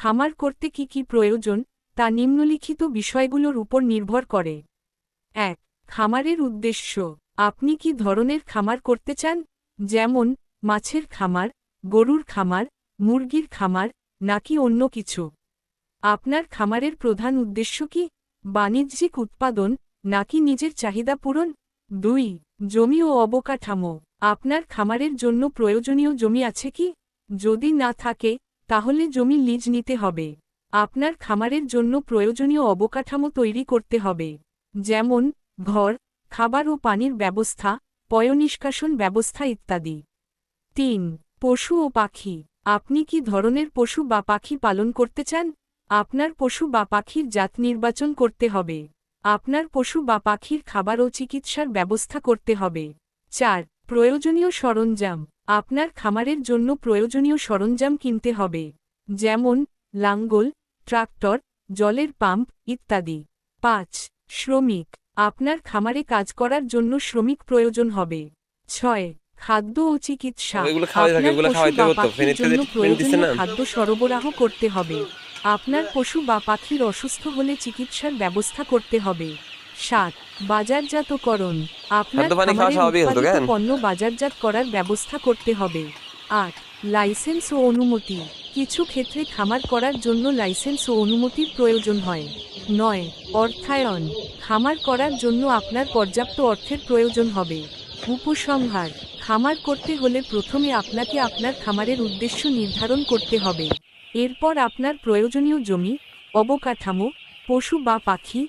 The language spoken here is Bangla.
খামার করতে কি কি প্রয়োজন তা নিম্নলিখিত বিষয়গুলোর উপর নির্ভর করে। ১. খামারের উদ্দেশ্য। আপনি কি ধরনের খামার করতে চান, যেমন মাছের খামার, গরুর খামার, মুরগির খামার, নাকি অন্য কিছু? আপনার খামারের প্রধান উদ্দেশ্য কি, বাণিজ্যিক উৎপাদন নাকি নিজের চাহিদা পূরণ? ২. জমি ও অবকাঠামো। আপনার খামারের জন্য প্রয়োজনীয় জমি আছে কি? যদি না থাকে তাহলে জমি লিজ নিতে হবে। আপনার খামারের জন্য প্রয়োজনীয় অবকাঠামো তৈরি করতে হবে, যেমন ঘর, খাবার ও পানির ব্যবস্থা, পয়ঃনিষ্কাশন ব্যবস্থা ইত্যাদি। ৩. পশু ও পাখি। আপনি কি ধরনের পশু বা পাখি পালন করতে চান? আপনার পশু বা পাখির জাত নির্বাচন করতে হবে। আপনার পশু বা পাখির খাবার ও চিকিৎসার ব্যবস্থা করতে হবে। ৪. প্রয়োজনীয় সরঞ্জাম। আপনার খামারের জন্য প্রয়োজনীয় সরঞ্জাম কিনতে হবে, যেমন লাঙ্গল, ট্রাক্টর, জলের পাম্প ইত্যাদি। ৫. শ্রমিক। আপনার খামারে কাজ করার জন্য শ্রমিক প্রয়োজন হবে। ৬. খাদ্য ও চিকিৎসা। এগুলো খাওয়াই থাকে, আপনার এগুলো পশু খাওয়াইতে বা হবে তো, পাখির ফেনির জন্য ট্রিটমেন্ট দিচ্ছে প্রয়োজনীয় না। খাদ্য সরবরাহ করতে হবে। আপনার পশু বা পাখির অসুস্থ হলে চিকিৎসার ব্যবস্থা করতে হবে। ৭. বাজারজাতকরণ। আপনার খাদ্য পানি খাওয়া খামারের স্বাভাবিক হতো উৎপাদিত কেন? পণ্য বাজারজাত করার ব্যবস্থা করতে হবে। ৮. লাইসেন্স ও অনুমতি। কিছু ক্ষেত্রে খামার করার জন্য লাইসেন্স ও অনুমতির প্রয়োজন হয়। ৯. অর্থায়ন। খামার করার জন্য আপনার পর্যাপ্ত অর্থের প্রয়োজন হবে। উপসংহার। খামার করতে হলে প্রথমে আপনাকে আপনার খামারের উদ্দেশ্য নির্ধারণ করতে হবে। এরপর আপনার প্রয়োজনীয় জমি, অবকাঠামো, পশু বা পাখি